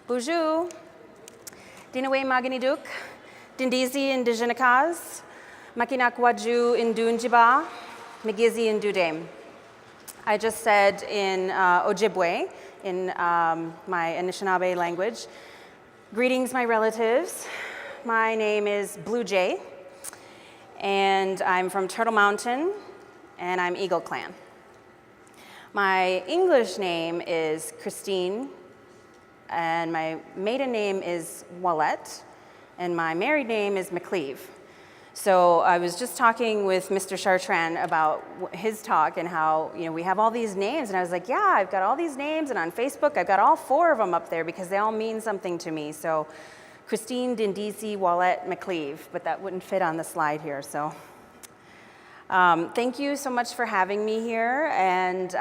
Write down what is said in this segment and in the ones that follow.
Bonjour. Dinawe Maganiduk, Diindiisi Indigenous, Makinakwaju Indunjiba, Migizi Indudem. I just said in Ojibwe, in my Anishinaabe language, greetings, my relatives. My name is Blue Jay, and I'm from Turtle Mountain, and I'm Eagle Clan. My English name is Christine, and my maiden name is Wallette, and my married name is McCleave. So I was just talking with Mr. Chartrand about his talk and how, we have all these names, and I was like, yeah, I've got all these names, and on Facebook, I've got all 4 of them up there because they all mean something to me. So Christine, Diindiisi, Wallette, McCleave, but that wouldn't fit on the slide here, so. Thank you so much for having me here, and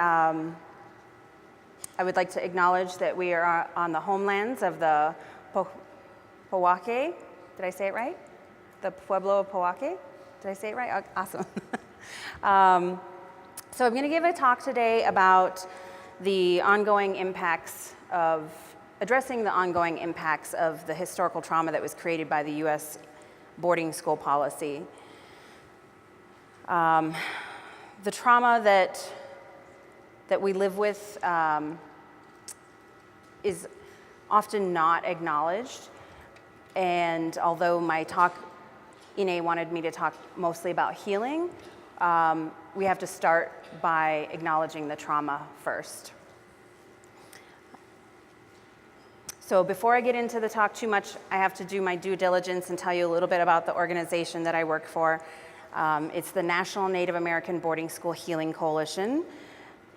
I would like to acknowledge that we are on the homelands of the Powake. Did I say it right? The Pueblo of Powake. Did I say it right? Awesome. So I'm going to give a talk today about the ongoing impacts of, addressing the ongoing impacts of the historical trauma that was created by the U.S. boarding school policy. The trauma that we live with is often not acknowledged, and although my talk, Ine wanted me to talk mostly about healing, we have to start by acknowledging the trauma first. So before I get into the talk too much, I have to do my due diligence and tell you a little bit about the organization that I work for. It's the National Native American Boarding School Healing Coalition,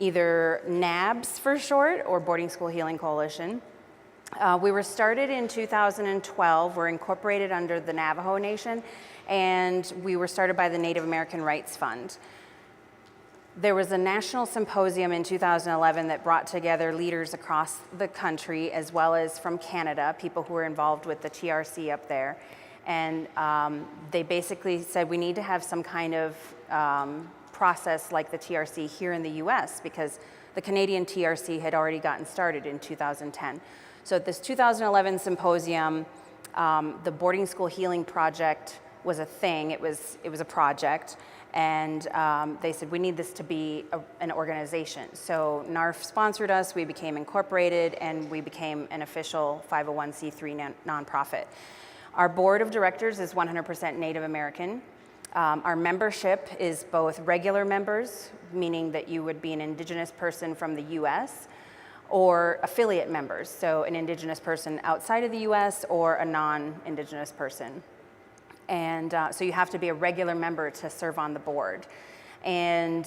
either NABS for short, or Boarding School Healing Coalition. We were started in 2012. We're incorporated under the Navajo Nation, and we were started by the Native American Rights Fund. There was a national symposium in 2011 that brought together leaders across the country, as well as from Canada, people who were involved with the TRC up there. And they basically said we need to have some kind of process like the TRC here in the US, because the Canadian TRC had already gotten started in 2010. So at this 2011 symposium, the Boarding School Healing Project was a thing. It was a project, and they said we need this to be an organization. So NARF sponsored us, we became incorporated, and we became an official 501c3 nonprofit. Our board of directors is 100% Native American. Our membership is both regular members, meaning that you would be an Indigenous person from the US, or affiliate members, so an Indigenous person outside of the US or a non-Indigenous person. And so you have to be a regular member to serve on the board. And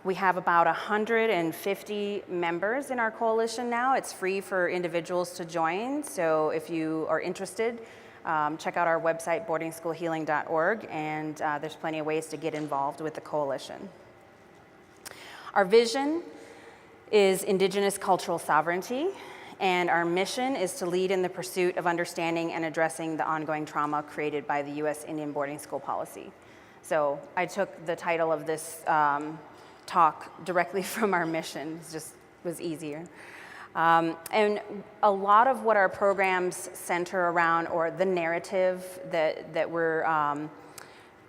we have about 150 members in our coalition now. It's free for individuals to join, so if you are interested, check out our website, boardingschoolhealing.org, and there's plenty of ways to get involved with the coalition. Our vision is Indigenous cultural sovereignty, and our mission is to lead in the pursuit of understanding and addressing the ongoing trauma created by the U.S. Indian boarding school policy. So I took the title of this talk directly from our mission. It just was easier. And a lot of what our programs center around, or the narrative that we're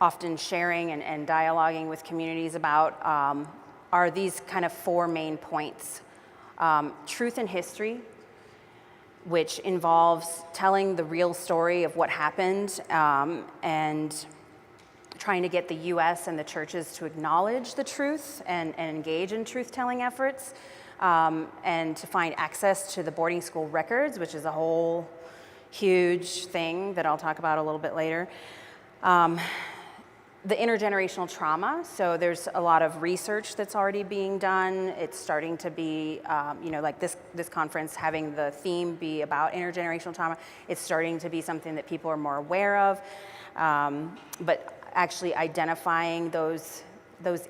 often sharing and dialoguing with communities about, are these kind of 4 main points. Truth and history, which involves telling the real story of what happened, and trying to get the US and the churches to acknowledge the truth and engage in truth-telling efforts, and to find access to the boarding school records, which is a whole huge thing that I'll talk about a little bit later. The intergenerational trauma, so there's a lot of research that's already being done. It's starting to be, like this conference having the theme be about intergenerational trauma. It's starting to be something that people are more aware of, but actually identifying those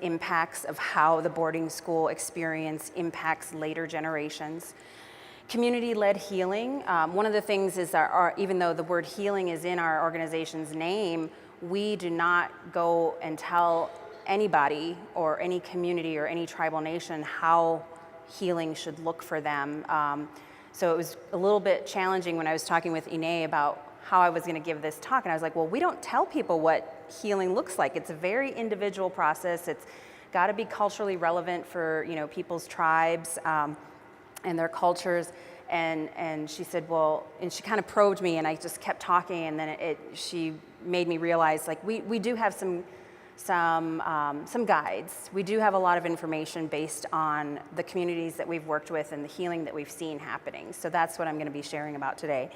impacts of how the boarding school experience impacts later generations. Community-led healing. One of the things is that even though the word healing is in our organization's name, we do not go and tell anybody or any community or any tribal nation how healing should look for them. So it was a little bit challenging when I was talking with Ine about how I was going to give this talk. And I was like, well, we don't tell people what healing looks like. It's a very individual process. It's got to be culturally relevant for, people's tribes and their cultures. And she said, well, and she kind of probed me, and I just kept talking, and then she made me realize, like, we do have some guides. We do have a lot of information based on the communities that we've worked with and the healing that we've seen happening. So that's what I'm going to be sharing about today.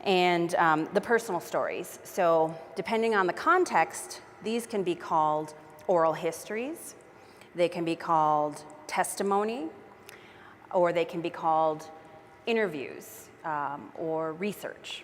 And the personal stories. So depending on the context, these can be called oral histories, they can be called testimony, or they can be called interviews or research.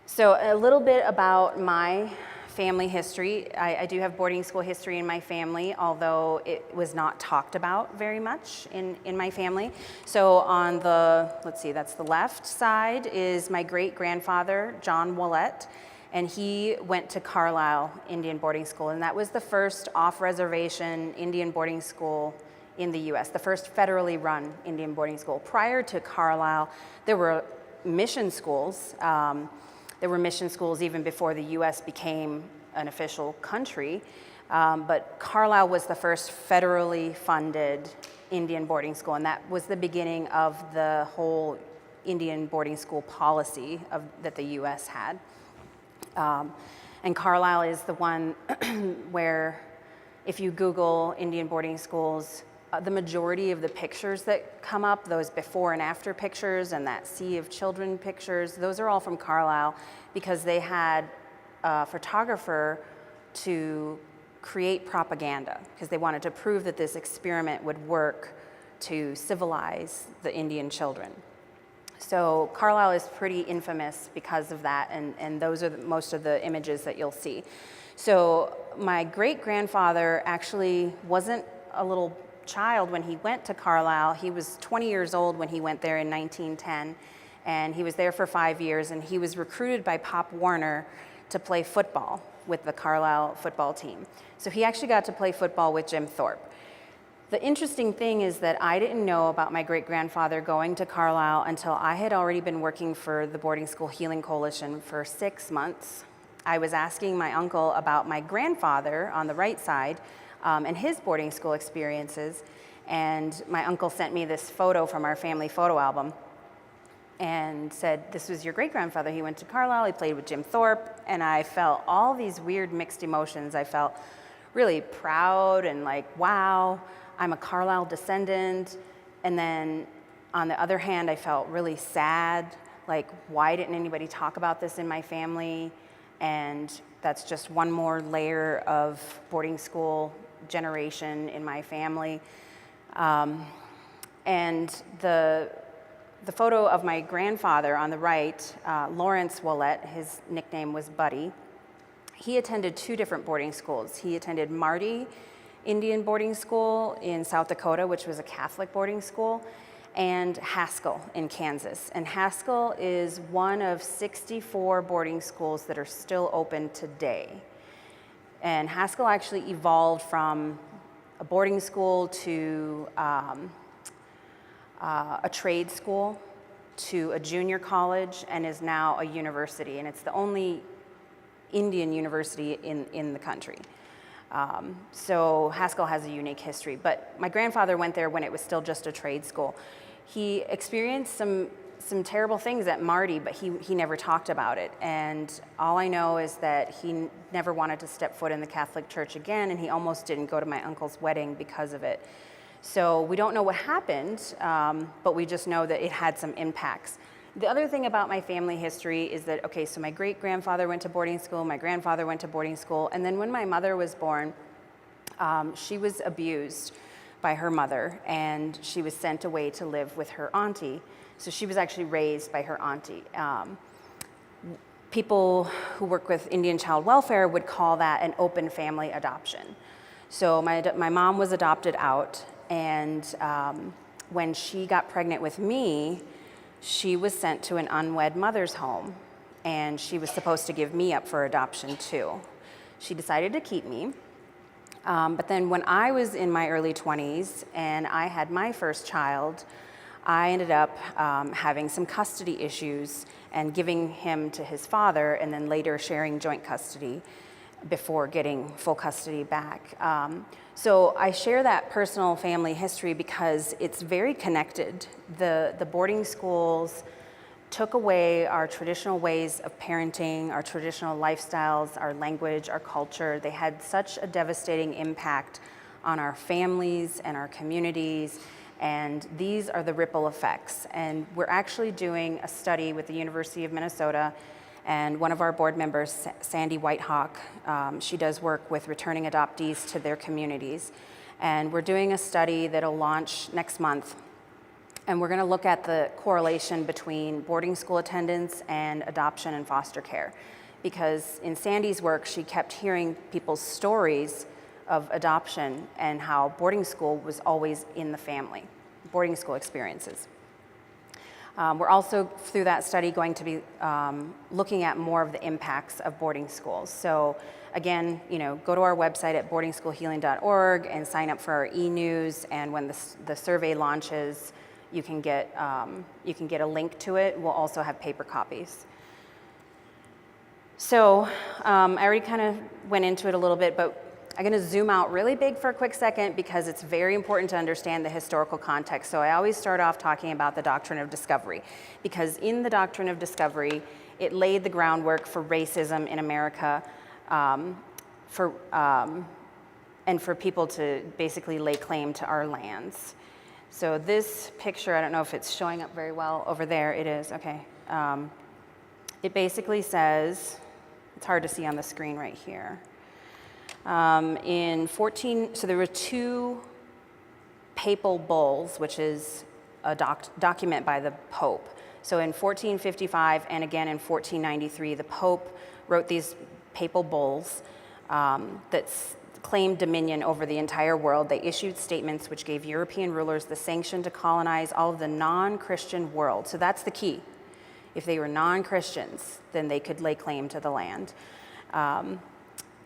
So a little bit about my family history. I do have boarding school history in my family, although it was not talked about very much in my family. So on the, that's the left side is my great-grandfather, John Willett, and he went to Carlisle Indian boarding school, and that was the first off-reservation Indian boarding school in the US, the first federally run Indian boarding school. Prior to Carlisle, there were mission schools. There were mission schools even before the US became an official country, but Carlisle was the first federally funded Indian boarding school, and that was the beginning of the whole Indian boarding school policy that the US had. And Carlisle is the one where, if you Google Indian boarding schools, the majority of the pictures that come up, those before and after pictures and that sea of children pictures, those are all from Carlisle, because they had a photographer to create propaganda, because they wanted to prove that this experiment would work to civilize the Indian children. So Carlisle is pretty infamous because of that, and those are most of the images that you'll see. So my great-grandfather actually wasn't a little child when he went to Carlisle. He was 20 years old when he went there in 1910, and he was there for 5 years, and he was recruited by Pop Warner to play football with the Carlisle football team. So he actually got to play football with Jim Thorpe. The interesting thing is that I didn't know about my great-grandfather going to Carlisle until I had already been working for the Boarding School Healing Coalition for 6 months. I was asking my uncle about my grandfather on the right side, and his boarding school experiences, and my uncle sent me this photo from our family photo album and said, this was your great-grandfather. He went to Carlisle, he played with Jim Thorpe, and I felt all these weird mixed emotions. I felt really proud and like, wow, I'm a Carlisle descendant. And then on the other hand, I felt really sad, like, why didn't anybody talk about this in my family? And that's just one more layer of boarding school generation in my family. And the photo of my grandfather on the right, Lawrence Willett, his nickname was Buddy. He attended 2 different boarding schools. He attended Marty Indian Boarding School in South Dakota, which was a Catholic boarding school, and Haskell in Kansas. And Haskell is one of 64 boarding schools that are still open today. And Haskell actually evolved from a boarding school to a trade school to a junior college, and is now a university. And it's the only Indian university in the country. So Haskell has a unique history. But my grandfather went there when it was still just a trade school. He experienced some terrible things at Marty, but he never talked about it. And all I know is that he never wanted to step foot in the Catholic Church again, and he almost didn't go to my uncle's wedding because of it. So we don't know what happened, but we just know that it had some impacts. The other thing about my family history is that, okay, so my great-grandfather went to boarding school, my grandfather went to boarding school, and then when my mother was born, she was abused by her mother, and she was sent away to live with her auntie. So she was actually raised by her auntie. People who work with Indian child welfare would call that an open family adoption. So my mom was adopted out, and when she got pregnant with me, she was sent to an unwed mother's home, and she was supposed to give me up for adoption too. She decided to keep me, But then when I was in my early 20s and I had my first child, I ended up having some custody issues and giving him to his father, and then later sharing joint custody before getting full custody back. So I share that personal family history because it's very connected. The boarding schools took away our traditional ways of parenting, our traditional lifestyles, our language, our culture. They had such a devastating impact on our families and our communities, and these are the ripple effects. And we're actually doing a study with the University of Minnesota, and one of our board members, Sandy Whitehawk, she does work with returning adoptees to their communities. And we're doing a study that'll launch next month. And we're gonna look at the correlation between boarding school attendance and adoption and foster care. Because in Sandy's work, she kept hearing people's stories of adoption and how boarding school was always in the family, boarding school experiences. We're also, through that study, going to be looking at more of the impacts of boarding schools. So again, go to our website at boardingschoolhealing.org and sign up for our e-news, and when the survey launches, you can get a link to it. We'll also have paper copies. So I already kind of went into it a little bit, but I'm going to zoom out really big for a quick second because it's very important to understand the historical context. So I always start off talking about the doctrine of discovery, because in the doctrine of discovery, it laid the groundwork for racism in America, and for people to basically lay claim to our lands. So this picture, I don't know if it's showing up very well over there. It is, okay. It basically says, it's hard to see on the screen right here. So there were two papal bulls, which is a document by the Pope. So in 1455 and again in 1493, the Pope wrote these papal bulls that claimed dominion over the entire world. They issued statements which gave European rulers the sanction to colonize all of the non-Christian world. So that's the key. If they were non-Christians, then they could lay claim to the land.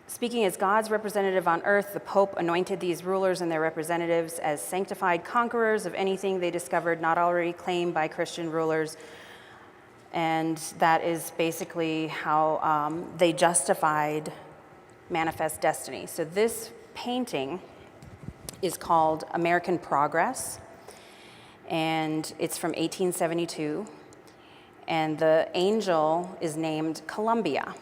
Speaking as God's representative on earth, the Pope anointed these rulers and their representatives as sanctified conquerors of anything they discovered not already claimed by Christian rulers. And that is basically how they justified manifest destiny. So this painting is called American Progress, and it's from 1872. And the angel is named Columbia.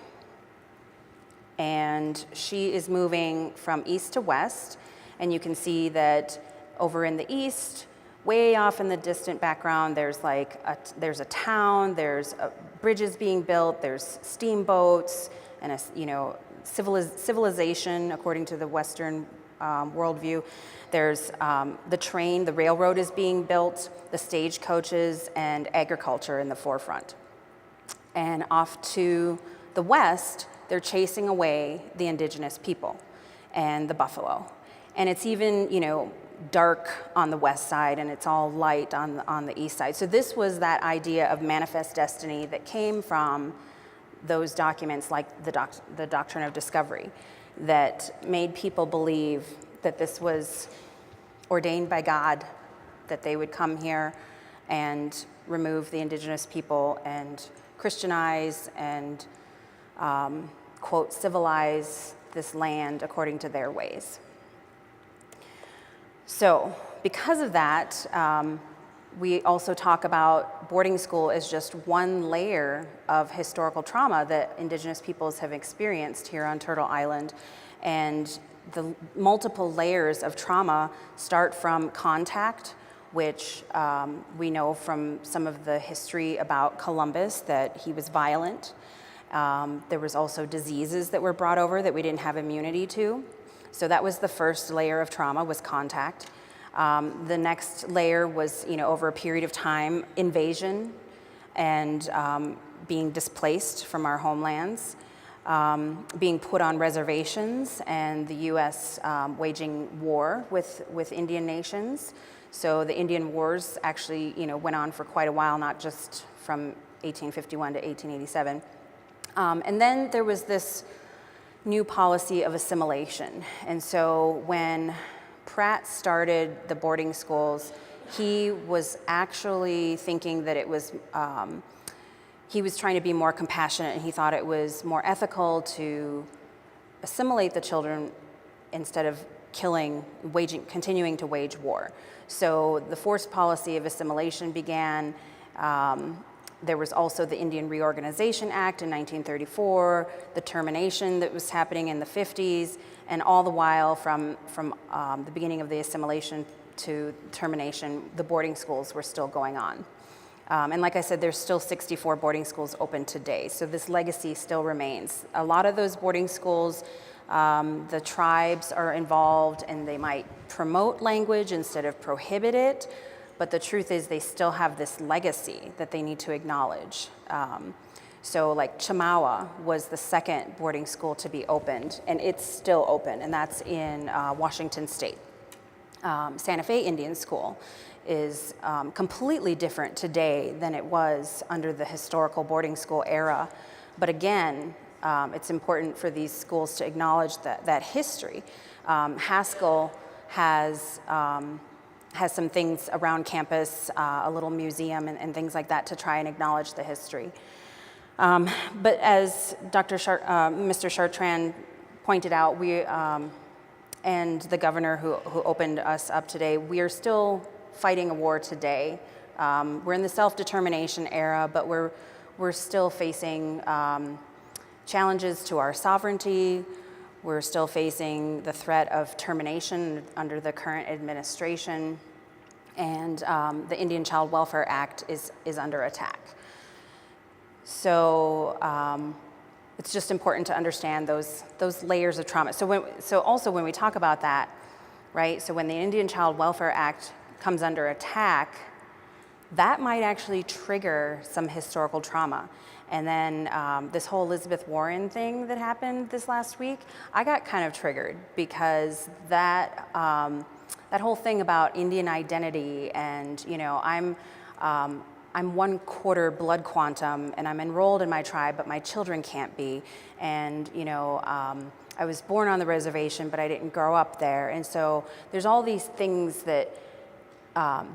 And she is moving from east to west, and you can see that over in the east, way off in the distant background, there's there's a town, there's bridges being built, there's steamboats, and a civilization according to the Western worldview. There's the railroad is being built, the stagecoaches, and agriculture in the forefront. And off to the west, they're chasing away the indigenous people and the buffalo. And it's even, dark on the west side, and it's all light on the east side. So this was that idea of manifest destiny that came from those documents like the Doctrine of Discovery that made people believe that this was ordained by God, that they would come here and remove the indigenous people and Christianize and quote, civilize this land according to their ways. So because of that, we also talk about boarding school as just one layer of historical trauma that indigenous peoples have experienced here on Turtle Island. And the multiple layers of trauma start from contact, which we know from some of the history about Columbus that he was violent. There was also diseases that were brought over that we didn't have immunity to. So that was the first layer of trauma, was contact. The next layer was, over a period of time, invasion and being displaced from our homelands, being put on reservations, and the U.S. Waging war with Indian nations. So the Indian Wars actually, went on for quite a while, not just from 1851 to 1887. And then there was this new policy of assimilation. And so when Pratt started the boarding schools, he was actually thinking that it was, he was trying to be more compassionate, and he thought it was more ethical to assimilate the children instead of continuing to wage war. So the forced policy of assimilation began. There was also the Indian Reorganization Act in 1934, the termination that was happening in the 50s, and all the while from the beginning of the assimilation to termination, the boarding schools were still going on. And like I said, there's still 64 boarding schools open today, so this legacy still remains. A lot of those boarding schools, the tribes are involved, and they might promote language instead of prohibit it, but the truth is they still have this legacy that they need to acknowledge. So like Chamawa was the second boarding school to be opened, and it's still open, and that's in Washington State. Santa Fe Indian School is completely different today than it was under the historical boarding school era. But again, it's important for these schools to acknowledge that history. Haskell has some things around campus, a little museum and things like that to try and acknowledge the history. But as Mr. Chartrand pointed out, we and the governor who opened us up today, we are still fighting a war today. We're in the self-determination era, but we're still facing challenges to our sovereignty. We're still facing the threat of termination under the current administration, and the Indian Child Welfare Act is under attack. So it's just important to understand those layers of trauma. So also when we talk about that, right? So when the Indian Child Welfare Act comes under attack, that might actually trigger some historical trauma. And then this whole Elizabeth Warren thing that happened this last week, I got kind of triggered because that whole thing about Indian identity and, you know, I'm 1/4 blood quantum and I'm enrolled in my tribe, but my children can't be. And, you know, I was born on the reservation, but I didn't grow up there. And so there's all these things that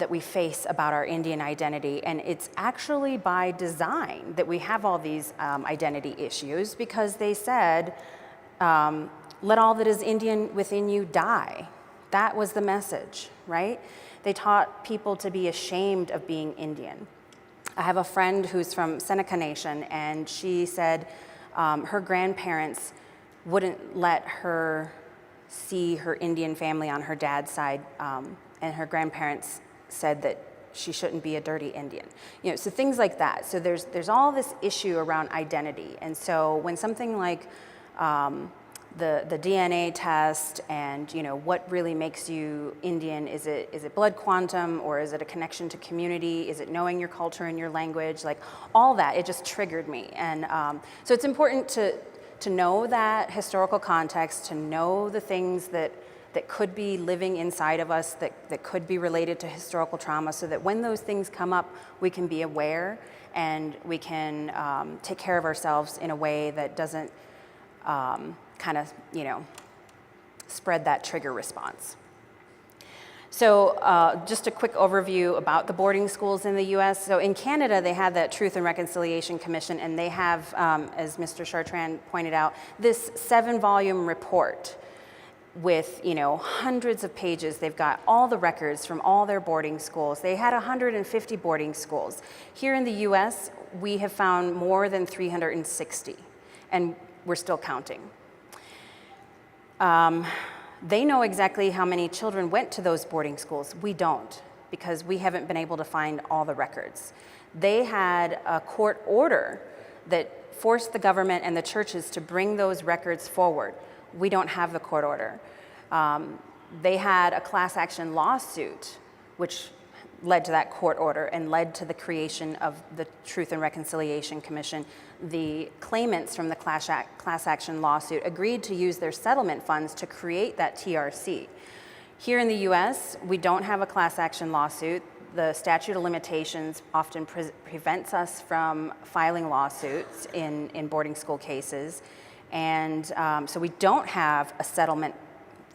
we face about our Indian identity, and it's actually by design that we have all these identity issues, because they said, let all that is Indian within you die. That was the message, right? They taught people to be ashamed of being Indian. I have a friend who's from Seneca Nation, and she said her grandparents wouldn't let her see her Indian family on her dad's side, and her grandparents said that she shouldn't be a dirty Indian. You know, so things like that. So there's all this issue around identity. And so when something like the DNA test and, you know, what really makes you Indian, is it blood quantum, or is it a connection to community? Is it knowing your culture and your language? Like all that, it just triggered me. And so it's important to know that historical context, to know the things that could be living inside of us, that could be related to historical trauma, so that when those things come up, we can be aware and we can take care of ourselves in a way that doesn't kind of, you know, spread that trigger response. So just a quick overview about the boarding schools in the US. So in Canada, they have that Truth and Reconciliation Commission, and they have, as Mr. Chartrand pointed out, this 7-volume report with, you know, hundreds of pages. They've got all the records from all their boarding schools. They had 150 boarding schools. Here in the US, we have found more than 360, and we're still counting. They know exactly how many children went to those boarding schools. We don't, because we haven't been able to find all the records. They had a court order that forced the government and the churches to bring those records forward. We don't have the court order. They had a class action lawsuit, which led to that court order and led to the creation of the Truth and Reconciliation Commission. The claimants from the class action lawsuit agreed to use their settlement funds to create that TRC. Here in the US, we don't have a class action lawsuit. The statute of limitations often prevents us from filing lawsuits in boarding school cases. And so we don't have a settlement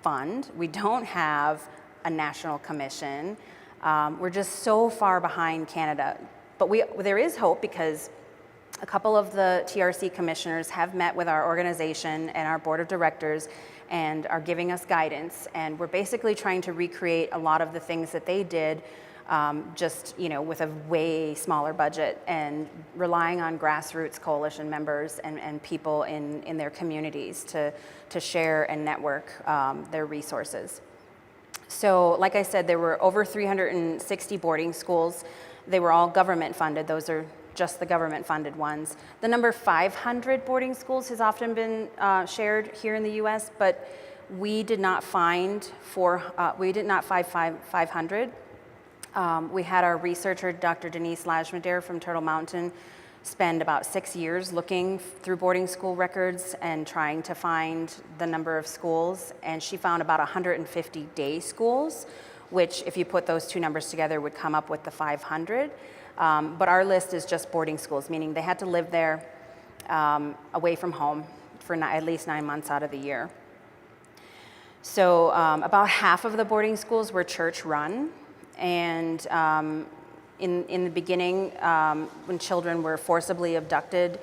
fund. We don't have a national commission. We're just so far behind Canada. But there is hope, because a couple of the TRC commissioners have met with our organization and our board of directors and are giving us guidance. And we're basically trying to recreate a lot of the things that they did, just with a way smaller budget, and relying on grassroots coalition members and people in their communities to share and network their resources. So like I said, there were over 360 boarding schools. They were all government funded. Those are just the government funded ones. The number 500 boarding schools has often been shared here in the US, but we did not find 500. We had our researcher, Dr. Diindiisi McCleave from Turtle Mountain, spend about 6 years looking through boarding school records and trying to find the number of schools, and she found about 150 day schools, which, if you put those two numbers together, would come up with the 500. But our list is just boarding schools, meaning they had to live there away from home for at least 9 months out of the year. So about half of the boarding schools were church-run, and in the beginning, when children were forcibly abducted,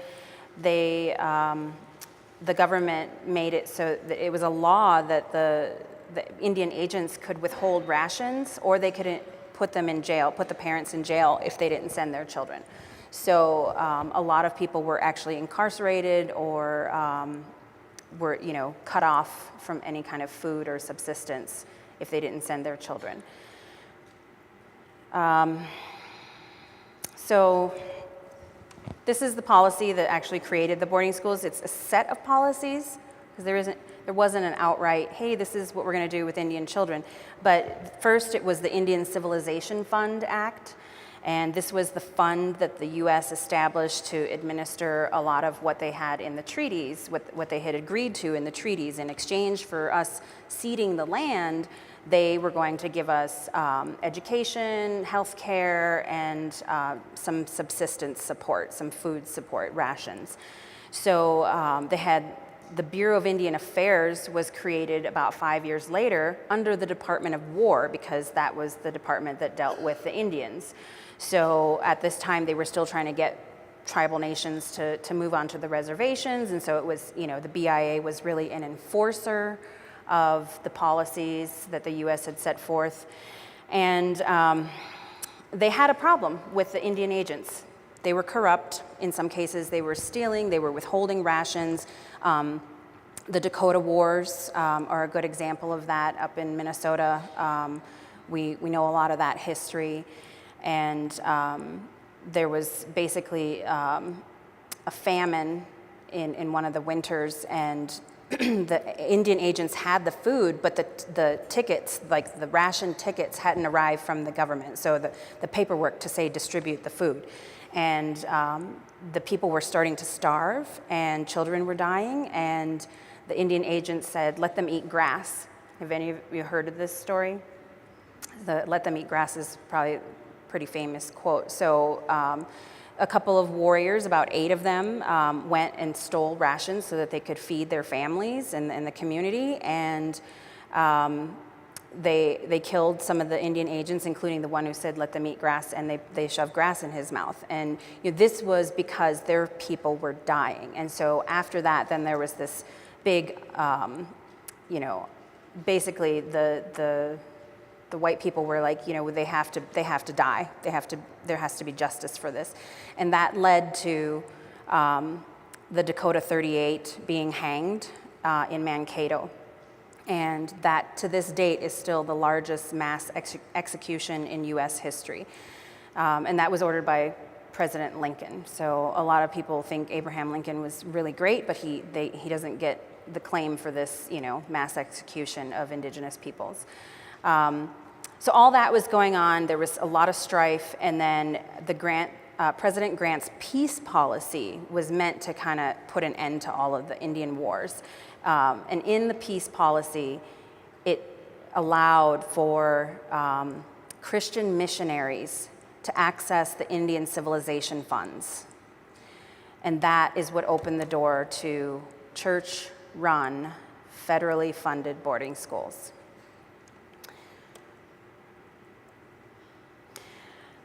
the government made it so that it was a law that the Indian agents could withhold rations, or they couldn't put them in jail, put the parents in jail if they didn't send their children. So a lot of people were actually incarcerated, or were cut off from any kind of food or subsistence if they didn't send their children. So this is the policy that actually created the boarding schools. It's a set of policies, because there wasn't an outright, hey, this is what we're going to do with Indian children. But first, it was the Indian Civilization Fund Act, and this was the fund that the U.S. established to administer a lot of what they had in the treaties, what they had agreed to in the treaties. In exchange for us ceding the land, they were going to give us education, health care, and some subsistence support, some food support, rations. So the Bureau of Indian Affairs was created about 5 years later under the Department of War, because that was the department that dealt with the Indians. So at this time, they were still trying to get tribal nations to move onto the reservations, and so it was, the BIA was really an enforcer of the policies that the U.S. had set forth. And they had a problem with the Indian agents. They were corrupt. In some cases, they were stealing, they were withholding rations. The Dakota Wars are a good example of that up in Minnesota. We know a lot of that history. And there was basically a famine in one of the winters, and the Indian agents had the food, but the tickets, like the ration tickets, hadn't arrived from the government. So the paperwork to say distribute the food. And the people were starting to starve, and children were dying, and the Indian agents said, let them eat grass. Have any of you heard of this story? The let them eat grass is probably a pretty famous quote. So a couple of warriors, about 8 of them, went and stole rations so that they could feed their families and the community, and they killed some of the Indian agents, including the one who said let them eat grass, and they shoved grass in his mouth. And this was because their people were dying. And so after that, then there was this big, basically the white people were like, they have to die. There has to be justice for this. And that led to the Dakota 38 being hanged in Mankato. And that, to this date, is still the largest mass execution in U.S. history. And that was ordered by President Lincoln. So a lot of people think Abraham Lincoln was really great, but he doesn't get the claim for this, mass execution of Indigenous peoples. So all that was going on. There was a lot of strife, and then President Grant's peace policy was meant to kind of put an end to all of the Indian wars. And in the peace policy, it allowed for Christian missionaries to access the Indian civilization funds. And that is what opened the door to church-run, federally funded boarding schools.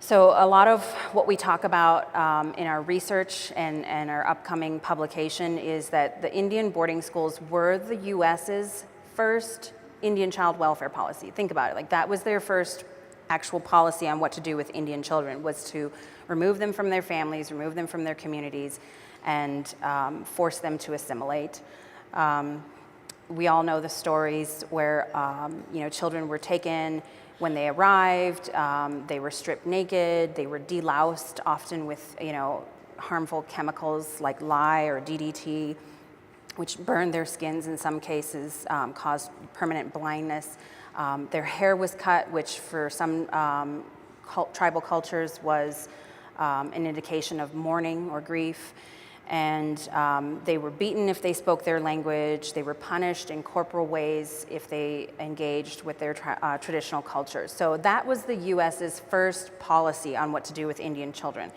So a lot of what we talk about in our research and our upcoming publication is that the Indian boarding schools were the US's first Indian child welfare policy. Think about it, like that was their first actual policy on what to do with Indian children, was to remove them from their families, remove them from their communities, and force them to assimilate. We all know the stories where children were taken. When they arrived, they were stripped naked, they were deloused, often with harmful chemicals like lye or DDT, which burned their skins in some cases, caused permanent blindness. Their hair was cut, which for some tribal cultures was an indication of mourning or grief. And they were beaten if they spoke their language. They were punished in corporal ways if they engaged with their traditional cultures. So that was the US's first policy on what to do with Indian children.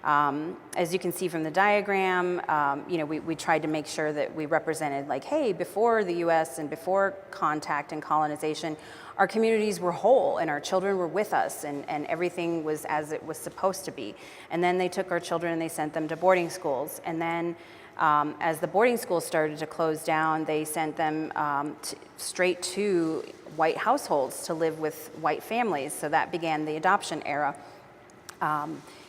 As you can see from the diagram, we tried to make sure that we represented like, hey, before the US and before contact and colonization, our communities were whole and our children were with us and everything was as it was supposed to be. And then they took our children and they sent them to boarding schools. And then as the boarding schools started to close down, they sent them straight to white households to live with white families. So that began the adoption era.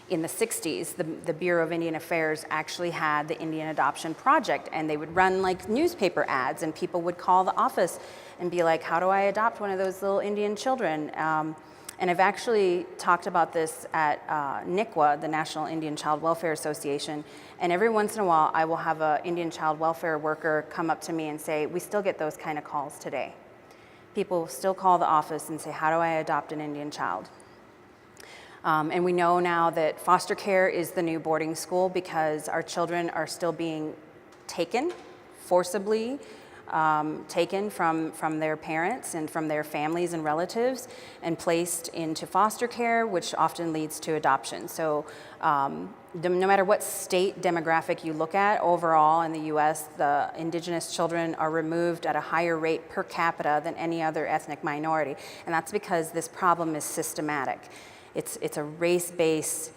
In the 60s, the Bureau of Indian Affairs actually had the Indian Adoption Project, and they would run like newspaper ads, and people would call the office and be like, how do I adopt one of those little Indian children? And I've actually talked about this at NICWA, the National Indian Child Welfare Association, and every once in a while I will have an Indian child welfare worker come up to me and say, we still get those kind of calls today. People still call the office and say, how do I adopt an Indian child? And we know now that foster care is the new boarding school because our children are still being taken, forcibly taken from their parents and from their families and relatives and placed into foster care, which often leads to adoption. So no matter what state demographic you look at, overall in the US, the Indigenous children are removed at a higher rate per capita than any other ethnic minority. And that's because this problem is systematic. It's a race-based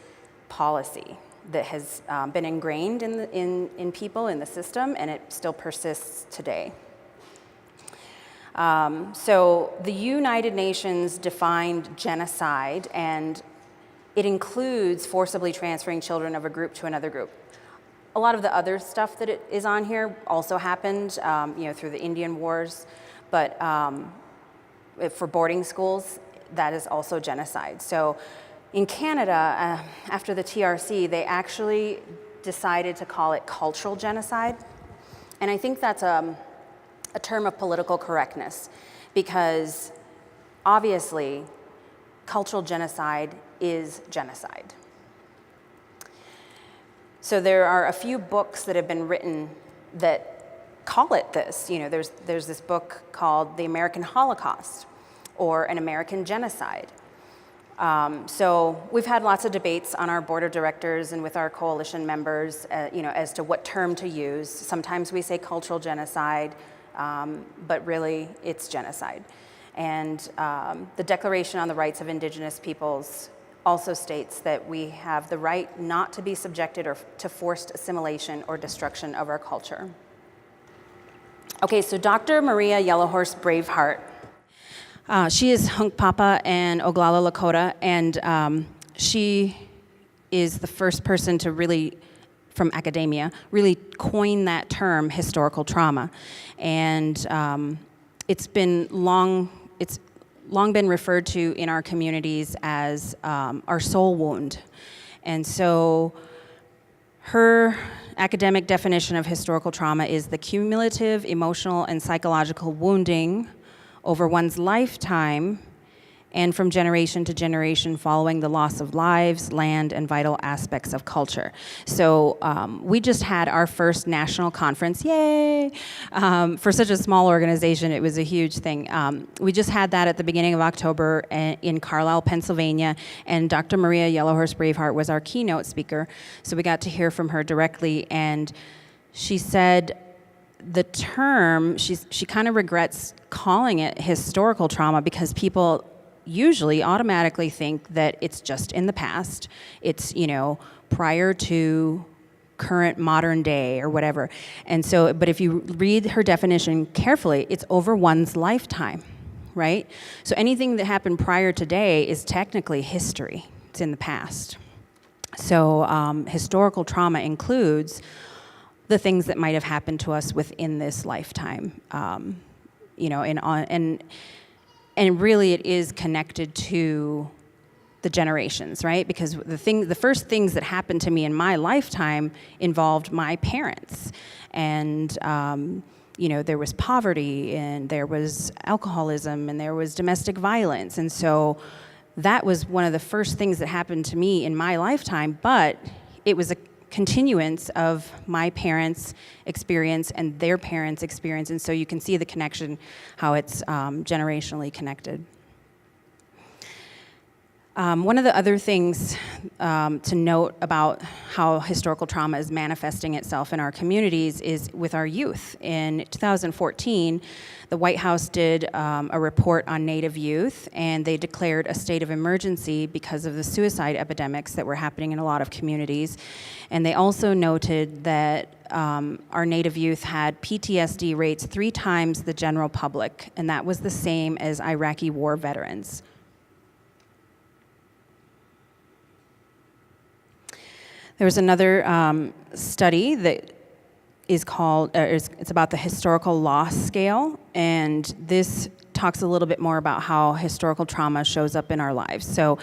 policy that has been ingrained in people, in the system, and it still persists today. So the United Nations defined genocide, and it includes forcibly transferring children of a group to another group. A lot of the other stuff that is on here also happened, through the Indian Wars, but for boarding schools, that is also genocide. So in Canada, after the TRC, they actually decided to call it cultural genocide. And I think that's a term of political correctness because obviously cultural genocide is genocide. So there are a few books that have been written that call it this. There's this book called The American Holocaust, or An American Genocide. So we've had lots of debates on our board of directors and with our coalition members, as to what term to use. Sometimes we say cultural genocide, but really it's genocide. And the Declaration on the Rights of Indigenous Peoples also states that we have the right not to be subjected or to forced assimilation or destruction of our culture. Okay, so Dr. Maria Yellowhorse Braveheart. She is Hunkpapa and Oglala Lakota, and she is the first person to really, from academia, really coin that term, historical trauma. And it's long been referred to in our communities as our soul wound. And so her academic definition of historical trauma is the cumulative emotional and psychological wounding over one's lifetime and from generation to generation following the loss of lives, land, and vital aspects of culture. So we just had our first national conference, yay! For such a small organization, it was a huge thing. We just had that at the beginning of October in Carlisle, Pennsylvania, and Dr. Maria Yellowhorse Braveheart was our keynote speaker. So we got to hear from her directly, and she said the term, she kind of regrets calling it historical trauma because people usually automatically think that it's just in the past. It's, prior to current modern day or whatever. And so, but if you read her definition carefully, it's over one's lifetime, right? So anything that happened prior to today is technically history. It's in the past. So historical trauma includes the things that might have happened to us within this lifetime, and really it is connected to the generations, right? Because the first things that happened to me in my lifetime involved my parents, and there was poverty, and there was alcoholism, and there was domestic violence, and so that was one of the first things that happened to me in my lifetime, but it was a continuance of my parents' experience and their parents' experience, and so you can see the connection, how it's generationally connected. One of the other things to note about how historical trauma is manifesting itself in our communities is with our youth. In 2014, the White House did a report on Native youth, and they declared a state of emergency because of the suicide epidemics that were happening in a lot of communities. And they also noted that our Native youth had PTSD rates 3 times the general public, and that was the same as Iraqi war veterans. There was another study that is called, it's about the historical loss scale, and this talks a little bit more about how historical trauma shows up in our lives. So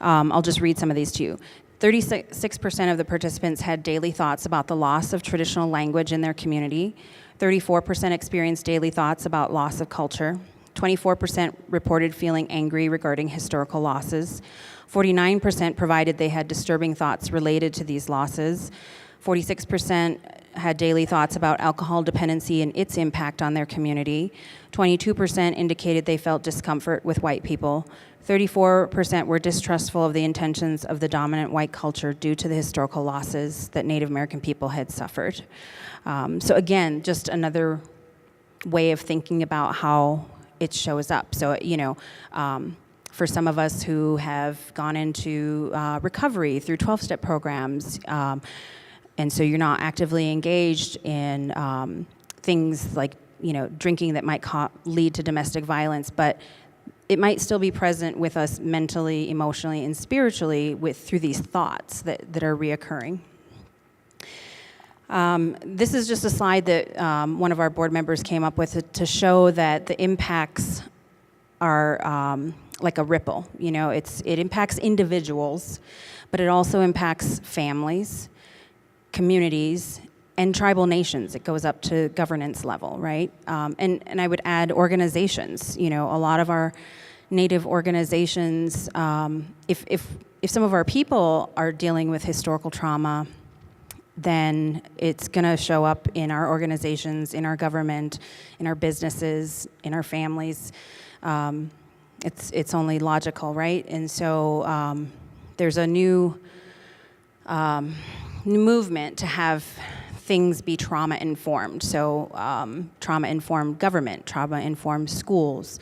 I'll just read some of these to you. 36% of the participants had daily thoughts about the loss of traditional language in their community. 34% experienced daily thoughts about loss of culture. 24% reported feeling angry regarding historical losses. 49% provided they had disturbing thoughts related to these losses. 46% had daily thoughts about alcohol dependency and its impact on their community. 22% indicated they felt discomfort with white people. 34% were distrustful of the intentions of the dominant white culture due to the historical losses that Native American people had suffered. So again, just another way of thinking about how it shows up. So, for some of us who have gone into recovery through 12-step programs, and so you're not actively engaged in things like, drinking that might lead to domestic violence, but it might still be present with us mentally, emotionally, and spiritually through these thoughts that are reoccurring. This is just a slide that one of our board members came up with to show that the impacts are like a ripple. It impacts individuals, but it also impacts families, communities, and tribal nations. It goes up to governance level, right? And I would add organizations. A lot of our Native organizations, if some of our people are dealing with historical trauma, then it's going to show up in our organizations, in our government, in our businesses, in our families. It's only logical, right? And so there's a new movement to have things be trauma-informed. So trauma-informed government, trauma-informed schools,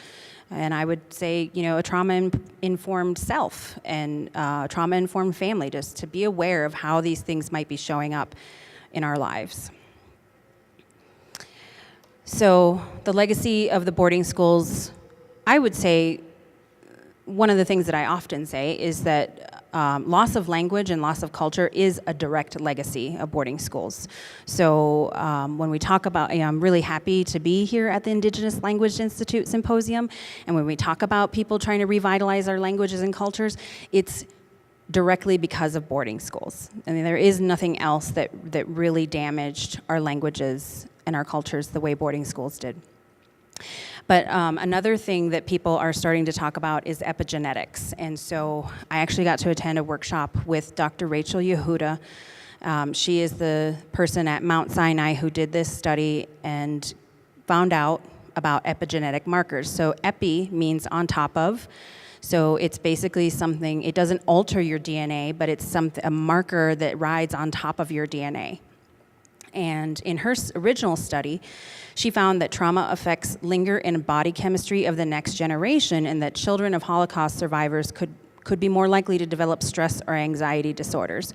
and I would say, a trauma-informed self and trauma-informed family, just to be aware of how these things might be showing up in our lives. So the legacy of the boarding schools, I would say, one of the things that I often say is that loss of language and loss of culture is a direct legacy of boarding schools. So when we talk about, I'm really happy to be here at the Indigenous Language Institute Symposium, and when we talk about people trying to revitalize our languages and cultures, it's directly because of boarding schools. I mean, there is nothing else that really damaged our languages and our cultures the way boarding schools did. But another thing that people are starting to talk about is epigenetics. And so I actually got to attend a workshop with Dr. Rachel Yehuda. She is the person at Mount Sinai who did this study and found out about epigenetic markers. So epi means on top of. So it's basically something, it doesn't alter your DNA, but it's a marker that rides on top of your DNA. And in her original study, she found that trauma effects linger in body chemistry of the next generation, and that children of Holocaust survivors could be more likely to develop stress or anxiety disorders.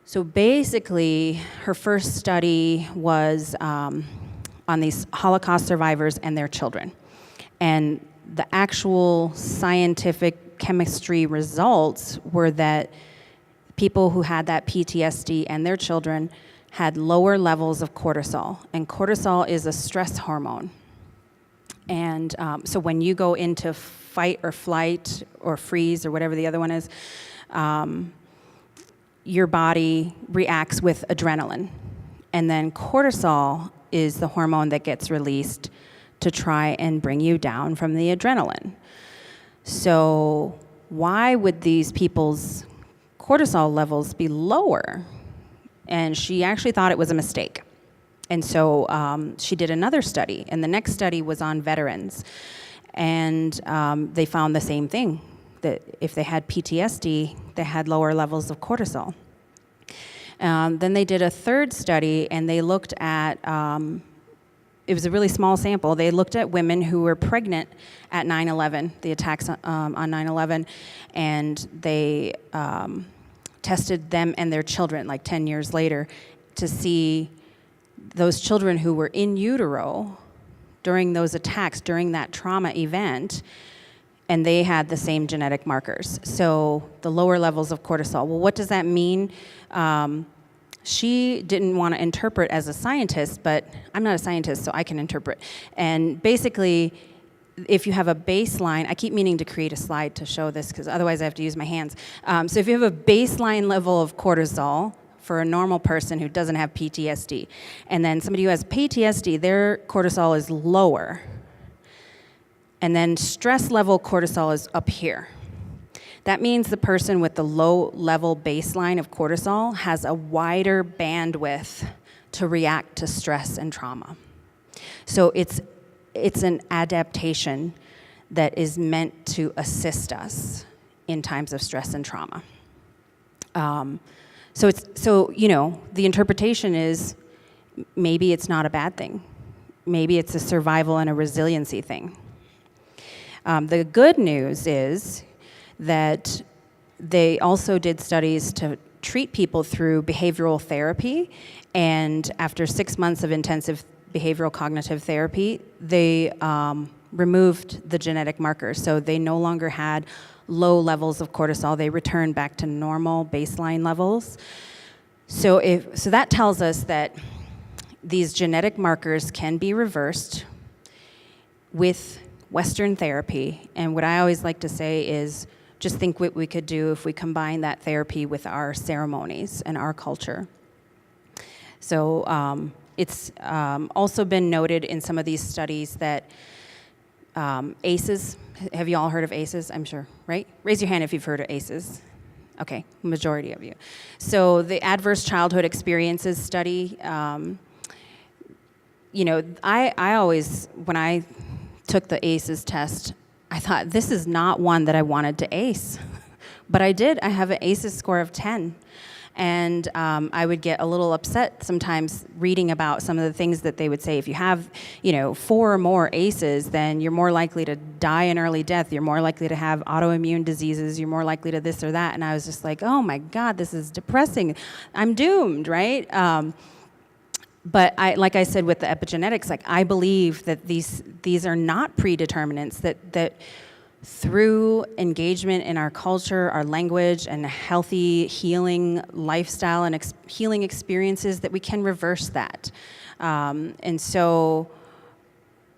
So basically, her first study was on these Holocaust survivors and their children. And the actual scientific chemistry results were that people who had that PTSD and their children had lower levels of cortisol. And cortisol is a stress hormone. And so when you go into fight or flight or freeze or whatever the other one is, your body reacts with adrenaline. And then cortisol is the hormone that gets released to try and bring you down from the adrenaline. So why would these people's cortisol levels be lower? And she actually thought it was a mistake. And so she did another study, and the next study was on veterans. And they found the same thing, that if they had PTSD, they had lower levels of cortisol. Then they did a third study, and they looked at, it was a really small sample, they looked at women who were pregnant at 9/11, the attacks on 9/11, and they tested them and their children like 10 years later to see those children who were in utero during those attacks, during that trauma event, and they had the same genetic markers. So the lower levels of cortisol. Well, what does that mean? She didn't want to interpret as a scientist, but I'm not a scientist, so I can interpret. And basically, if you have a baseline, I keep meaning to create a slide to show this because otherwise I have to use my hands. So if you have a baseline level of cortisol for a normal person who doesn't have PTSD, and then somebody who has PTSD, their cortisol is lower, and then stress level cortisol is up here. That means the person with the low level baseline of cortisol has a wider bandwidth to react to stress and trauma. So it's an adaptation that is meant to assist us in times of stress and trauma. So the interpretation is maybe it's not a bad thing. Maybe it's a survival and a resiliency thing. The good news is that they also did studies to treat people through behavioral therapy, and after 6 months of intensive behavioral cognitive therapy, they removed the genetic markers. So they no longer had low levels of cortisol. They returned back to normal baseline levels. So that tells us that these genetic markers can be reversed with Western therapy. And what I always like to say is just think what we could do if we combine that therapy with our ceremonies and our culture. So it's also been noted in some of these studies that ACEs, have you all heard of ACEs? I'm sure, right? Raise your hand if you've heard of ACEs. Okay, majority of you. So the Adverse Childhood Experiences study, I always, when I took the ACEs test, I thought, this is not one that I wanted to ace. But I did. I have an ACEs score of 10. And I would get a little upset sometimes reading about some of the things that they would say. If you have, 4 or more ACEs, then you're more likely to die an early death. You're more likely to have autoimmune diseases. You're more likely to this or that. And I was just like, oh my God, this is depressing. I'm doomed, right? But like I said with the epigenetics, I believe that these are not predeterminants, that through engagement in our culture, our language, and healthy healing lifestyle and healing experiences, that we can reverse that. And so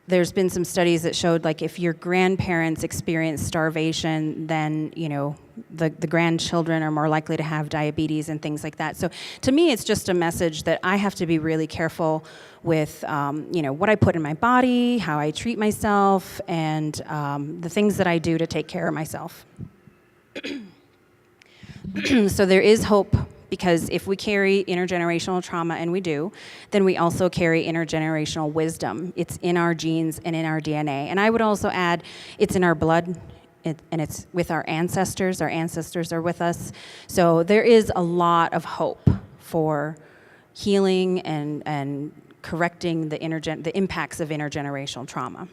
there's been some studies that showed, if your grandparents experience starvation, then, the grandchildren are more likely to have diabetes and things like that. So to me, it's just a message that I have to be really careful with, what I put in my body, how I treat myself, and the things that I do to take care of myself. So there is hope, because if we carry intergenerational trauma, and we do, then we also carry intergenerational wisdom. It's in our genes and in our DNA. And I would also add, it's in our blood, and it's with our ancestors. Our ancestors are with us. So there is a lot of hope for healing and correcting the impacts of intergenerational trauma.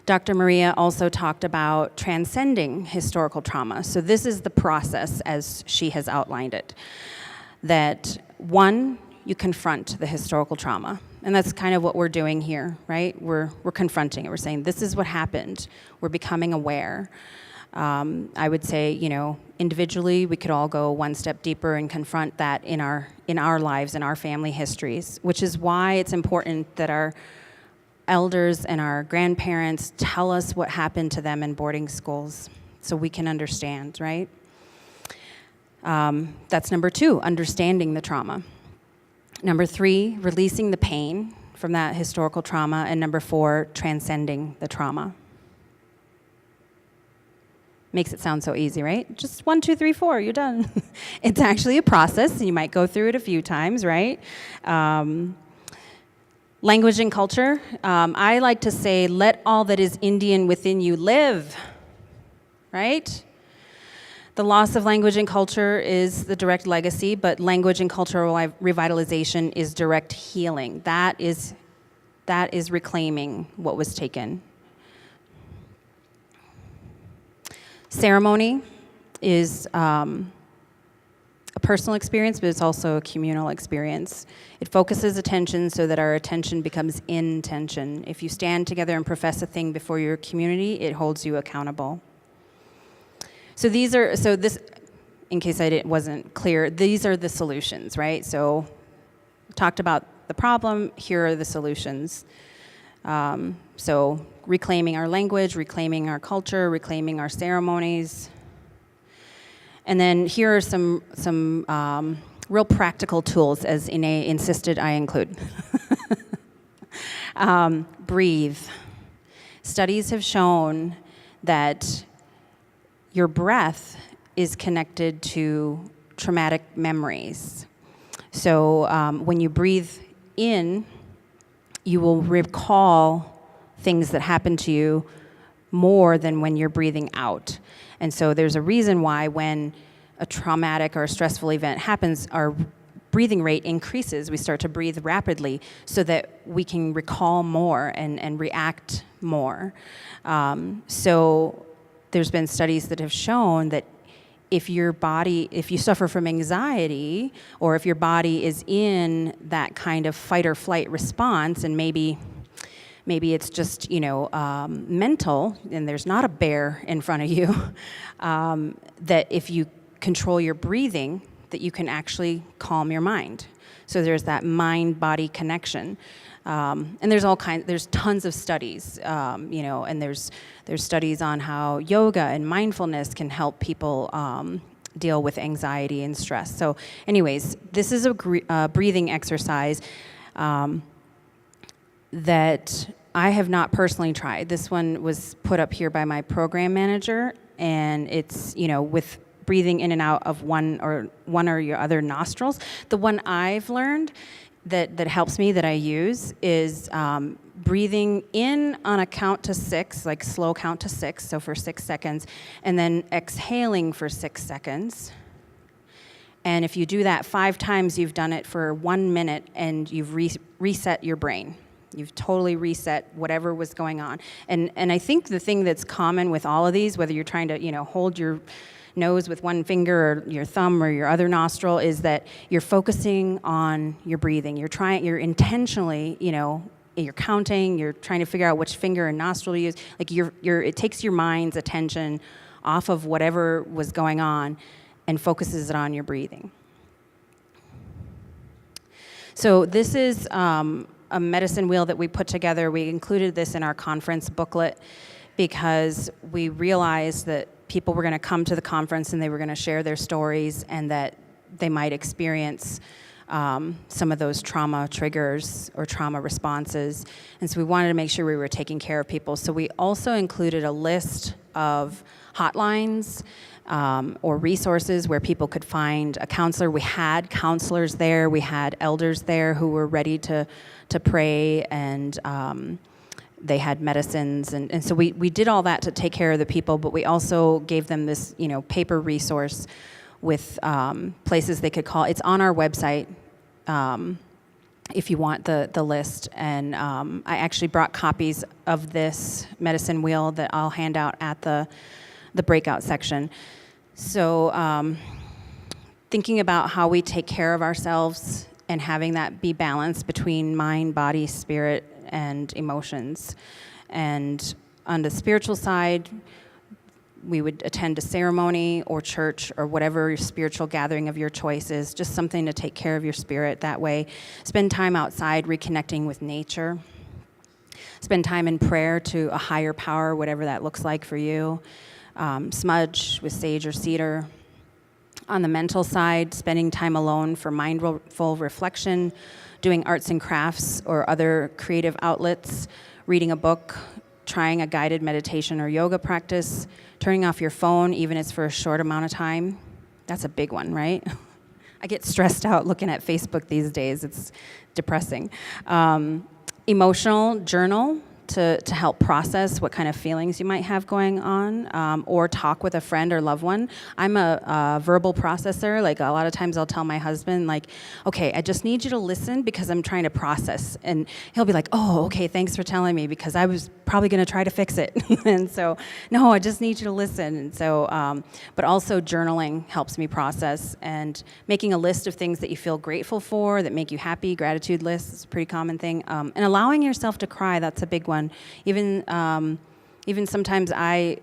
Dr. Maria also talked about transcending historical trauma. So this is the process as she has outlined it. That one, you confront the historical trauma. And that's kind of what we're doing here, right? We're confronting it. We're saying, this is what happened. We're becoming aware. I would say, individually, we could all go one step deeper and confront that in our lives, in our family histories, which is why it's important that our elders and our grandparents tell us what happened to them in boarding schools so we can understand, right? That's number 2, understanding the trauma. Number 3, releasing the pain from that historical trauma. And number 4, transcending the trauma. Makes it sound so easy, right? Just 1, 2, 3, 4, you're done. It's actually a process, and you might go through it a few times, right? Language and culture. I like to say, let all that is Indian within you live, right? The loss of language and culture is the direct legacy, but language and cultural revitalization is direct healing. That is reclaiming what was taken. Ceremony is a personal experience, but it's also a communal experience. It focuses attention so that our attention becomes intention. If you stand together and profess a thing before your community, it holds you accountable. So this, in case I wasn't clear, these are the solutions, right? So talked about the problem, here are the solutions. So reclaiming our language, reclaiming our culture, reclaiming our ceremonies. And then here are some real practical tools, as Ine insisted I include. Breathe. Studies have shown that your breath is connected to traumatic memories. So when you breathe in, you will recall things that happened to you more than when you're breathing out. And so there's a reason why when a traumatic or a stressful event happens, our breathing rate increases. We start to breathe rapidly so that we can recall more and react more. So there's been studies that have shown that if you suffer from anxiety, or if your body is in that kind of fight or flight response, and maybe it's just, mental, and there's not a bear in front of you, that if you control your breathing, that you can actually calm your mind. So there's that mind-body connection. And there's tons of studies, and there's studies on how yoga and mindfulness can help people deal with anxiety and stress. So anyways, this is a breathing exercise that I have not personally tried. This one was put up here by my program manager, and it's, with breathing in and out of one or your other nostrils. The one I've learned that helps me, that I use, is breathing in on a count to 6, like slow count to 6, so for 6 seconds, and then exhaling for 6 seconds. And if you do that 5 times, you've done it for 1 minute, and you've reset your brain. You've totally reset whatever was going on. And I think the thing that's common with all of these, whether you're trying to, hold your nose with one finger or your thumb or your other nostril, is that you're focusing on your breathing. You're intentionally, you're counting, you're trying to figure out which finger and nostril to use. Like it takes your mind's attention off of whatever was going on and focuses it on your breathing. So this is a medicine wheel that we put together. We included this in our conference booklet because we realized that people were going to come to the conference and they were going to share their stories, and that they might experience some of those trauma triggers or trauma responses. And so we wanted to make sure we were taking care of people. So we also included a list of hotlines or resources where people could find a counselor. We had counselors there. We had elders there who were ready to pray, and they had medicines, and so we did all that to take care of the people, but we also gave them this, paper resource with places they could call. It's on our website. if you want the list. And I actually brought copies of this medicine wheel that I'll hand out at the breakout section. So thinking about how we take care of ourselves and having that be balanced between mind, body, spirit, and emotions. And on the spiritual side, we would attend a ceremony or church or whatever your spiritual gathering of your choice is, just something to take care of your spirit that way. Spend time outside reconnecting with nature. Spend time in prayer to a higher power, whatever that looks like for you. Smudge with sage or cedar. On the mental side, spending time alone for mindful reflection, doing arts and crafts or other creative outlets, reading a book, trying a guided meditation or yoga practice, turning off your phone, even if it's for a short amount of time. That's a big one, right? I get stressed out looking at Facebook these days. It's depressing. Emotional journal to help process what kind of feelings you might have going on, or talk with a friend or loved one. I'm a verbal processor. Like, a lot of times I'll tell my husband, like, okay, I just need you to listen because I'm trying to process. And he'll be like, oh, okay, thanks for telling me, because I was probably going to try to fix it. And so, no, I just need you to listen. And so, but also journaling helps me process, and making a list of things that you feel grateful for, that make you happy. Gratitude lists is a pretty common thing. And allowing yourself to cry, that's a big one. Even sometimes I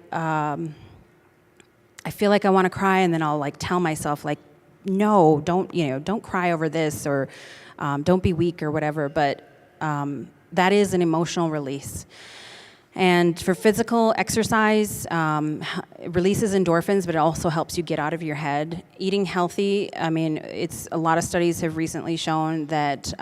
feel like I want to cry, and then I'll like tell myself, like, no, don't cry over this, or don't be weak or whatever. But that is an emotional release. And for physical exercise, it releases endorphins, but it also helps you get out of your head. Eating healthy, I mean, a lot of studies have recently shown that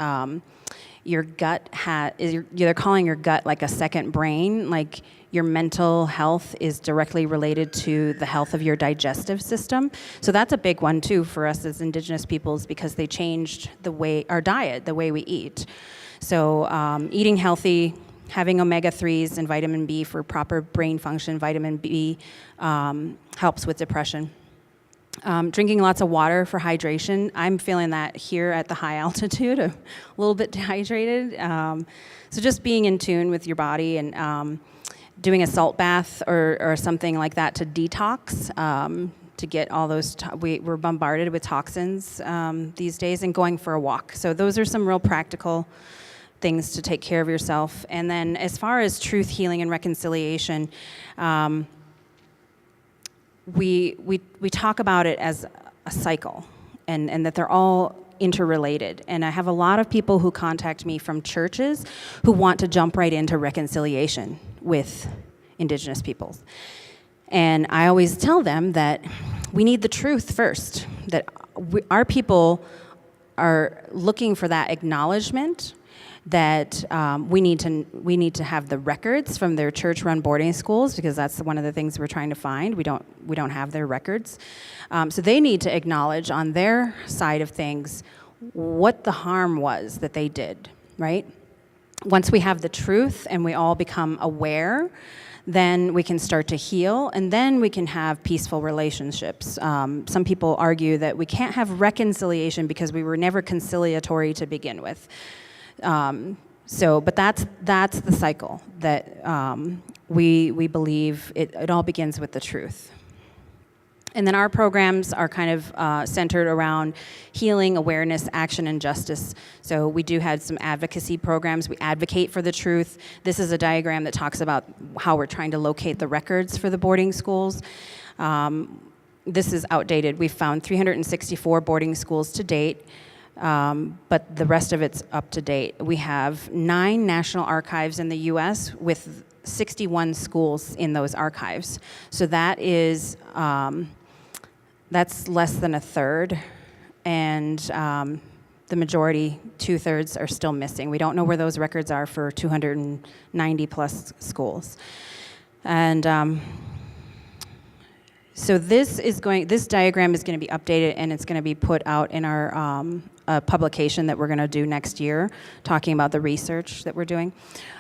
your gut they're calling your gut like a second brain. Like, your mental health is directly related to the health of your digestive system. So that's a big one too for us as Indigenous peoples, because they changed our diet, the way we eat. So eating healthy, having omega-3s and vitamin B for proper brain function. Vitamin B helps with depression. Drinking lots of water for hydration. I'm feeling that here at the high altitude, a little bit dehydrated. So just being in tune with your body, and doing a salt bath or something like that to detox, to get all those, we're bombarded with toxins these days, and going for a walk. So those are some real practical things to take care of yourself. And then as far as truth, healing, and reconciliation, we talk about it as a cycle, and that they're all interrelated. And I have a lot of people who contact me from churches who want to jump right into reconciliation with Indigenous peoples. And I always tell them that we need the truth first, that our people are looking for that acknowledgement, that we need to have the records from their church-run boarding schools, because that's one of the things we're trying to find. We don't have their records, so they need to acknowledge on their side of things what the harm was that they did. Right? Once we have the truth and we all become aware, then we can start to heal, and then we can have peaceful relationships. Some people argue that we can't have reconciliation because we were never conciliatory to begin with. But that's the cycle that we believe it all begins with the truth. And then our programs are kind of centered around healing, awareness, action, and justice. So we do have some advocacy programs. We advocate for the truth. This is a diagram that talks about how we're trying to locate the records for the boarding schools. This is outdated. We've found 364 boarding schools to date. But the rest of it's up to date. We have 9 national archives in the U.S. with 61 schools in those archives. So that is, that's less than a third, and the majority, 2/3, are still missing. We don't know where those records are for 290 plus schools. And so this diagram is going to be updated, and it's going to be put out in our publication that we're going to do next year, talking about the research that we're doing.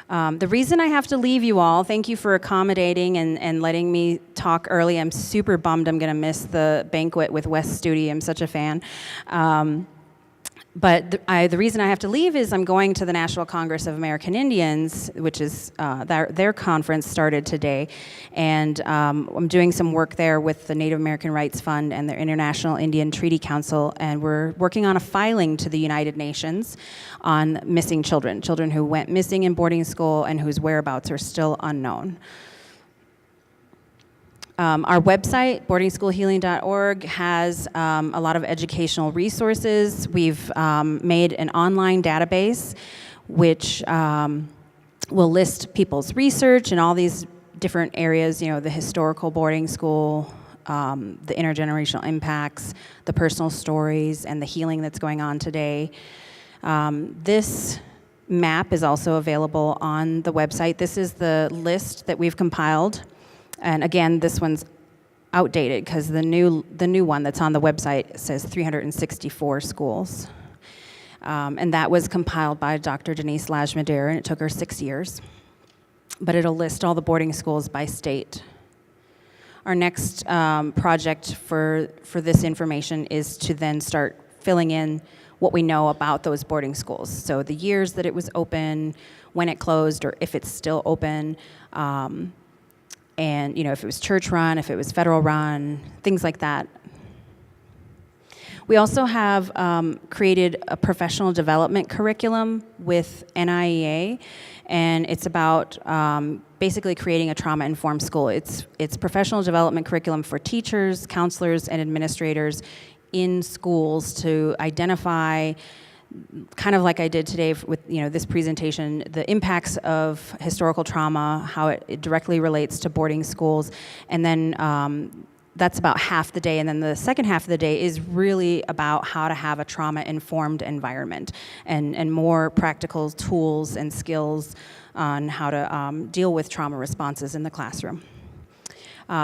The reason I have to leave you all, thank you for accommodating and letting me talk early. I'm super bummed I'm going to miss the banquet with Wes Studi. I'm such a fan. But the reason I have to leave is I'm going to the National Congress of American Indians, which is their conference started today, and I'm doing some work there with the Native American Rights Fund and their International Indian Treaty Council, and we're working on a filing to the United Nations on missing children who went missing in boarding school and whose whereabouts are still unknown. Our website, boardingschoolhealing.org, has a lot of educational resources. We've made an online database which will list people's research in all these different areas, the historical boarding school, the intergenerational impacts, the personal stories, and the healing that's going on today. This map is also available on the website. This is the list that we've compiled. And again, this one's outdated because the new one that's on the website says 364 schools. And that was compiled by Dr. Denise Lajmadere, and it took her 6 years. But it'll list all the boarding schools by state. Our next project for this information is to then start filling in what we know about those boarding schools. So the years that it was open, when it closed, or if it's still open, and if it was church run, if it was federal run, things like that. We also have created a professional development curriculum with NIEA, and it's about basically creating a trauma-informed school. It's professional development curriculum for teachers, counselors, and administrators in schools to identify, kind of like I did today with this presentation, the impacts of historical trauma, how it directly relates to boarding schools, and then that's about half the day, and then the second half of the day is really about how to have a trauma-informed environment and more practical tools and skills on how to deal with trauma responses in the classroom.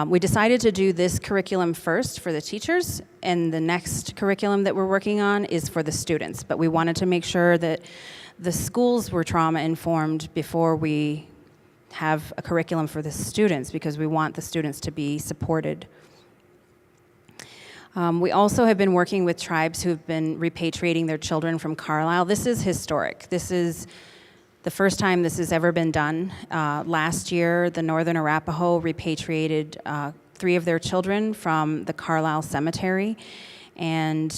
We decided to do this curriculum first for the teachers, and the next curriculum that we're working on is for the students. But we wanted to make sure that the schools were trauma-informed before we have a curriculum for the students, because we want the students to be supported. We also have been working with tribes who have been repatriating their children from Carlisle. This is historic. This is the first time this has ever been done. Last year, the Northern Arapaho repatriated 3 of their children from the Carlisle Cemetery. And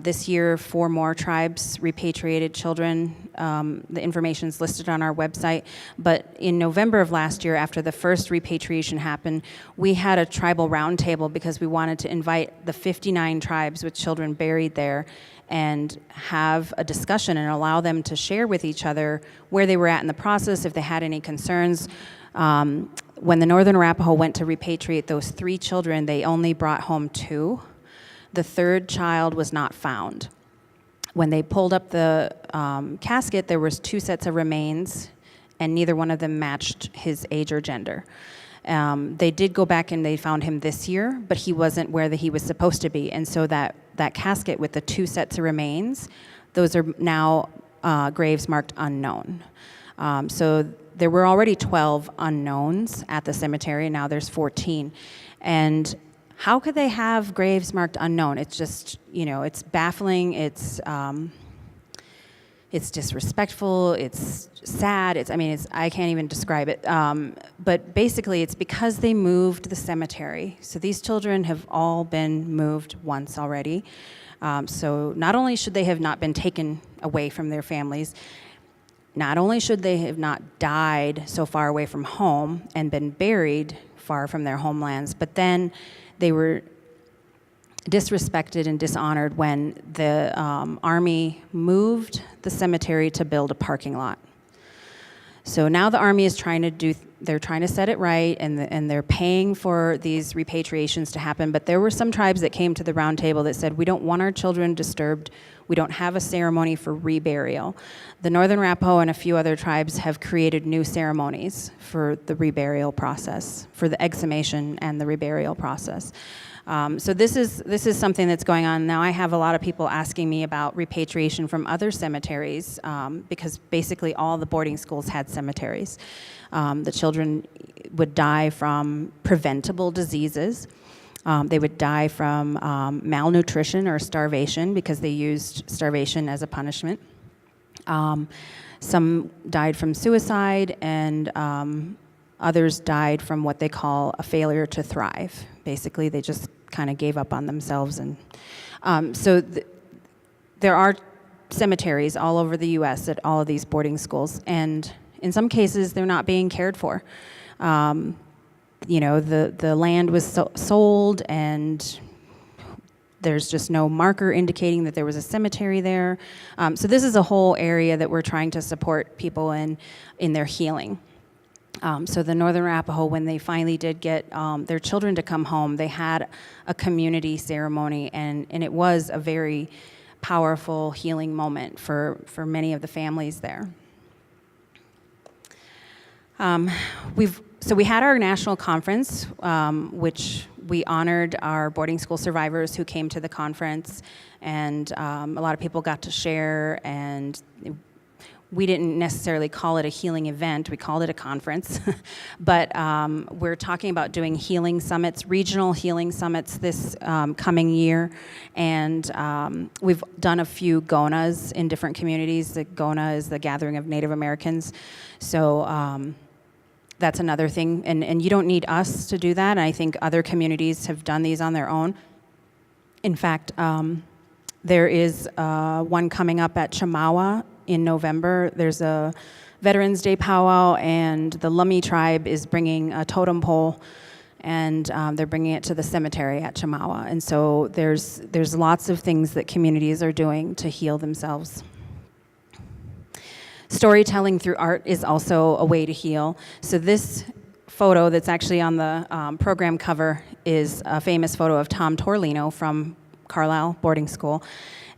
this year, 4 more tribes repatriated children. The information is listed on our website. But in November of last year, after the first repatriation happened, we had a tribal roundtable because we wanted to invite the 59 tribes with children buried there and have a discussion and allow them to share with each other where they were at in the process, if they had any concerns. When the Northern Arapaho went to repatriate those 3 children, they only brought home 2. The 3rd child was not found. When they pulled up the casket, there was 2 sets of remains, and neither one of them matched his age or gender. They did go back and they found him this year, but he wasn't where he was supposed to be. And so that casket with the 2 sets of remains, those are now graves marked unknown. So there were already 12 unknowns at the cemetery, and now there's 14. And how could they have graves marked unknown? It's just, it's baffling, it's disrespectful, it's sad, I can't even describe it. But basically, it's because they moved the cemetery. So these children have all been moved once already. So not only should they have not been taken away from their families, not only should they have not died so far away from home and been buried far from their homelands, but then they were disrespected and dishonored when the Army moved the cemetery to build a parking lot. So now the Army is they're trying to set it right, and they're paying for these repatriations to happen. But there were some tribes that came to the round table that said, we don't want our children disturbed. We don't have a ceremony for reburial. The Northern Arapaho and a few other tribes have created new ceremonies for the reburial process, for the exhumation and the reburial process. So this is something that's going on now. I have a lot of people asking me about repatriation from other cemeteries because basically all the boarding schools had cemeteries. The children would die from preventable diseases. They would die from malnutrition or starvation because they used starvation as a punishment. Some died from suicide, and others died from what they call a failure to thrive. Basically, they just kind of gave up on themselves. And there are cemeteries all over the U.S. at all of these boarding schools, and in some cases, they're not being cared for. The land was sold, and there's just no marker indicating that there was a cemetery there. So this is a whole area that we're trying to support people in their healing. So the Northern Arapaho, when they finally did get their children to come home, they had a community ceremony, and it was a very powerful healing moment for many of the families there. So we had our national conference, which we honored our boarding school survivors who came to the conference, and a lot of people got to share, and we didn't necessarily call it a healing event, we called it a conference. But we're talking about doing healing summits, regional healing summits this coming year. And we've done a few GONAs in different communities. The GONA is the Gathering of Native Americans. So that's another thing. And you don't need us to do that. And I think other communities have done these on their own. In fact, there is one coming up at Chamawa in November. There's a Veterans Day powwow, and the Lummi tribe is bringing a totem pole, and they're bringing it to the cemetery at Chamawa. And so there's lots of things that communities are doing to heal themselves. Storytelling through art is also a way to heal. So this photo that's actually on the program cover is a famous photo of Tom Torlino from Carlisle Boarding School.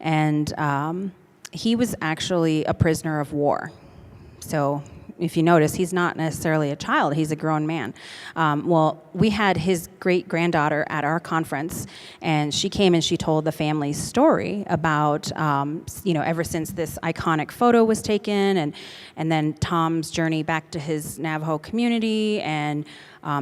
And he was actually a prisoner of war. So if you notice, he's not necessarily a child, he's a grown man. Well, we had his great-granddaughter at our conference, and she came and she told the family's story about, ever since this iconic photo was taken, and then Tom's journey back to his Navajo community, and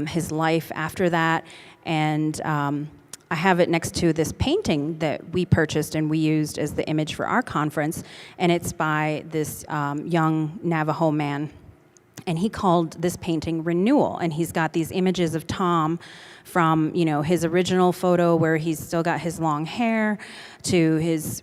his life after that. And I have it next to this painting that we purchased and we used as the image for our conference, and it's by this young Navajo man. And he called this painting Renewal, and he's got these images of Tom from, his original photo where he's still got his long hair to his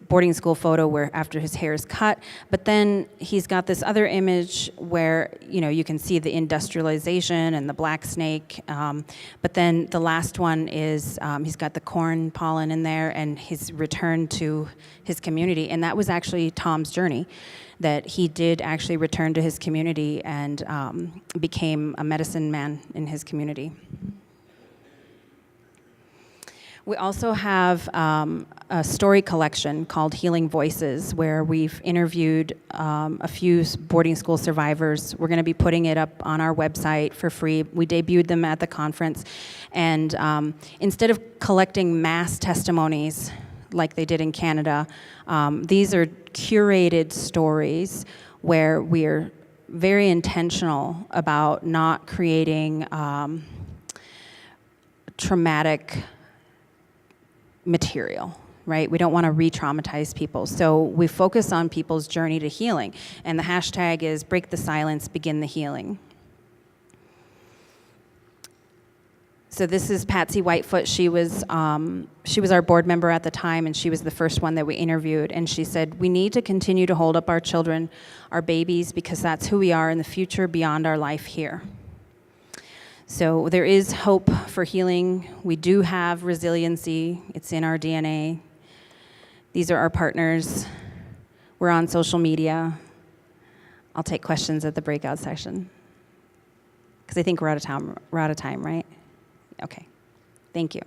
boarding school photo where after his hair is cut. But then he's got this other image where, you can see the industrialization and the black snake. But then the last one is he's got the corn pollen in there and his return to his community. And that was actually Tom's journey, that he did actually return to his community and became a medicine man in his community. We also have a story collection called Healing Voices, where we've interviewed a few boarding school survivors. We're going to be putting it up on our website for free. We debuted them at the conference. And instead of collecting mass testimonies like they did in Canada, these are curated stories where we're very intentional about not creating traumatic material, right? We don't want to re-traumatize people. So we focus on people's journey to healing. And the hashtag is Break the Silence, Begin the Healing. So this is Patsy Whitefoot. She was our board member at the time, and she was the first one that we interviewed. And she said, we need to continue to hold up our children, our babies, because that's who we are in the future beyond our life here. So there is hope for healing. We do have resiliency. It's in our DNA. These are our partners. We're on social media. I'll take questions at the breakout session, because I think we're out of time, right? Okay. Thank you.